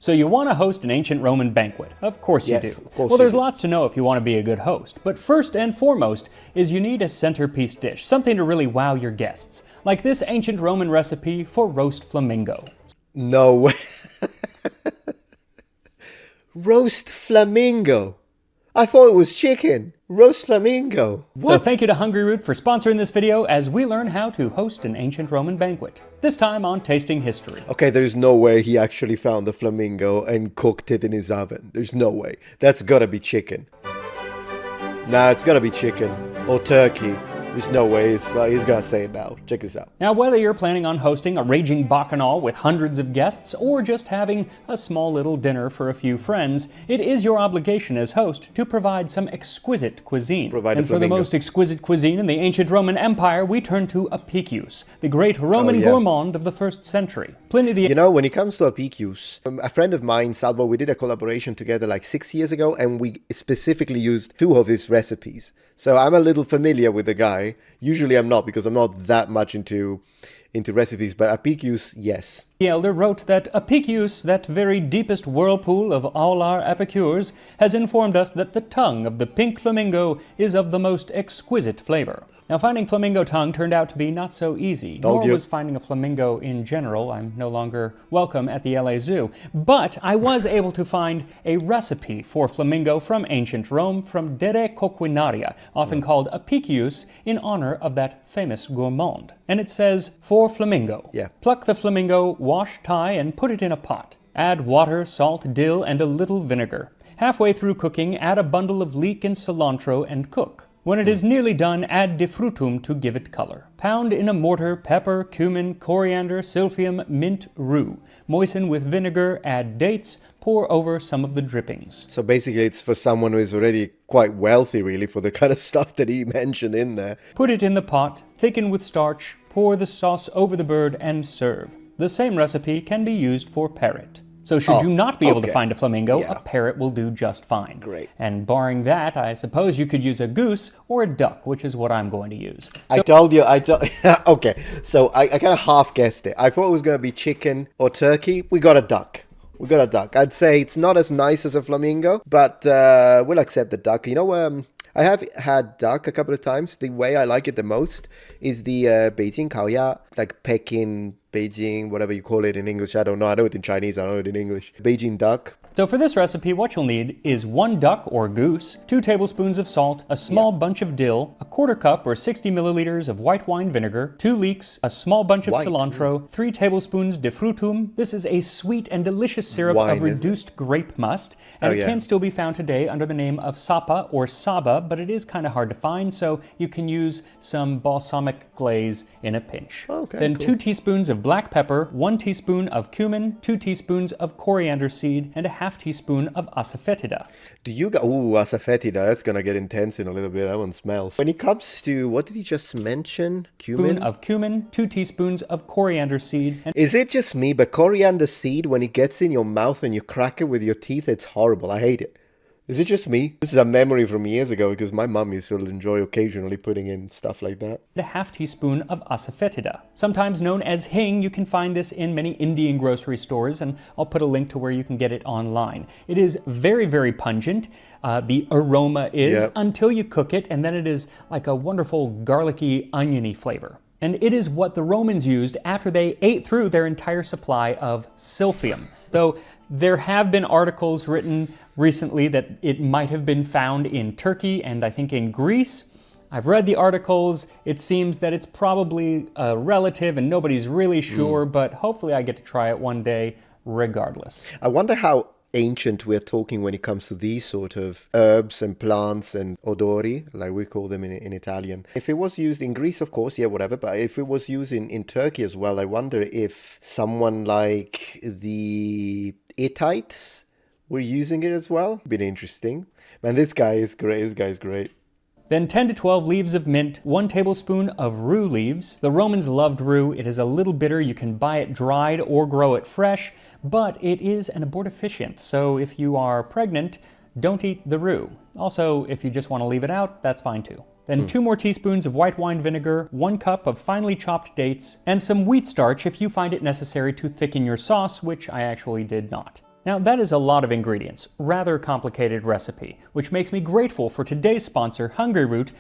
So you want to host an ancient Roman banquet. Of course you do. Of course well, there's you do. lots to know if you want to be a good host. But first and foremost is you need a centerpiece dish, something to really wow your guests. Like this ancient Roman recipe for roast flamingo. No way. Roast flamingo. I thought it was chicken. Roast flamingo. What? So thank you to Hungry Root for sponsoring this video as we learn how to host an ancient Roman banquet. This time on Tasting History. Okay, there's no way he actually found the flamingo and cooked it in his oven. There's no way. That's gotta be chicken. Nah, it's gotta be chicken. Or turkey. There's no way he's gonna say it now. Check this out. Now, whether you're planning on hosting a raging bacchanal with hundreds of guests or just having a small little dinner for a few friends, it is your obligation as host to provide some exquisite cuisine. And for the most exquisite cuisine in the ancient Roman Empire, we turn to Apicius, the great Roman gourmand of the 1st century. You know, when it comes to Apicius, a friend of mine, Salvo, we did a collaboration together like 6 years ago, and we specifically used 2 of his recipes. So I'm a little familiar with the guy. Usually I'm not, because I'm not that much into recipes, but Apicius, yes. The elder wrote that Apicius, that very deepest whirlpool of all our epicures, has informed us that the tongue of the pink flamingo is of the most exquisite flavor. Now, finding flamingo tongue turned out to be not so easy, nor was finding a flamingo in general. I'm no longer welcome at the LA Zoo. But I was able to find a recipe for flamingo from ancient Rome from Dere Coquinaria, often called Apicius, in honor of that famous gourmand. And it says, for flamingo. Pluck the flamingo, wash, tie, and put it in a pot. Add water, salt, dill, and a little vinegar. Halfway through cooking, add a bundle of leek and cilantro and cook. When it is nearly done, add defrutum to give it color. Pound in a mortar pepper, cumin, coriander, silphium, mint, rue. Moisten with vinegar, add dates, pour over some of the drippings. So basically it's for someone who is already quite wealthy, really, for the kind of stuff that he mentioned in there. Put it in the pot, thicken with starch, pour the sauce over the bird, and serve. The same recipe can be used for parrot. So should you not be able to find a flamingo, a parrot will do just fine. Great. And barring that, I suppose you could use a goose or a duck, which is what I'm going to use. So I told you, okay, so I kind of half guessed it. I thought it was going to be chicken or turkey. We got a duck. I'd say it's not as nice as a flamingo, but we'll accept the duck. You know, I have had duck a couple of times. The way I like it the most is the Beijing Kaoya, like Peking, Beijing, whatever you call it in English. I don't know. I know it in Chinese. I know it in English. Beijing duck. So for this recipe, what you'll need is 1 duck or goose, 2 tablespoons of salt, a small bunch of dill, a 1/4 cup or 60 milliliters of white wine vinegar, 2 leeks, a small bunch of cilantro, 3 tablespoons defrutum. This is a sweet and delicious syrup of reduced grape must, and it can still be found today under the name of sapa or saba, but it is kind of hard to find, so you can use some balsamic glaze in a pinch. Then 2 teaspoons of black pepper, 1 teaspoon of cumin, 2 teaspoons of coriander seed, and a half teaspoon of asafoetida. Asafoetida, that's gonna get intense in a little bit. That one smells. When it comes to, what did he just mention? Cumin? Spoon of cumin, 2 teaspoons of coriander seed. Is it just me, but coriander seed, when it gets in your mouth and you crack it with your teeth, it's horrible. I hate it. Is it just me? This is a memory from years ago because my mum used to enjoy occasionally putting in stuff like that. A half teaspoon of asafoetida. Sometimes known as hing, you can find this in many Indian grocery stores, and I'll put a link to where you can get it online. It is very, very pungent. The aroma is until you cook it, and then it is like a wonderful garlicky, oniony flavor. And it is what the Romans used after they ate through their entire supply of silphium. Though there have been articles written recently that it might have been found in Turkey and I think in Greece. I've read the articles. It seems that it's probably a relative and nobody's really sure, but hopefully I get to try it one day regardless. I wonder how ancient we're talking when it comes to these sort of herbs and plants and odori, like we call them in Italian. If it was used in Greece, of course, whatever, but if it was used in Turkey as well, I wonder if someone like the Hittites were using it as well. Been interesting. Man, this guy is great. This guy is great. Then 10 to 12 leaves of mint, 1 tablespoon of rue leaves. The Romans loved rue. It is a little bitter. You can buy it dried or grow it fresh, but it is an abortifacient. So if you are pregnant, don't eat the rue. Also, if you just want to leave it out, that's fine too. Then 2 more teaspoons of white wine vinegar, 1 cup of finely chopped dates, and some wheat starch if you find it necessary to thicken your sauce, which I actually did not. Now that is a lot of ingredients, rather complicated recipe, which makes me grateful for today's sponsor, Hungry Root,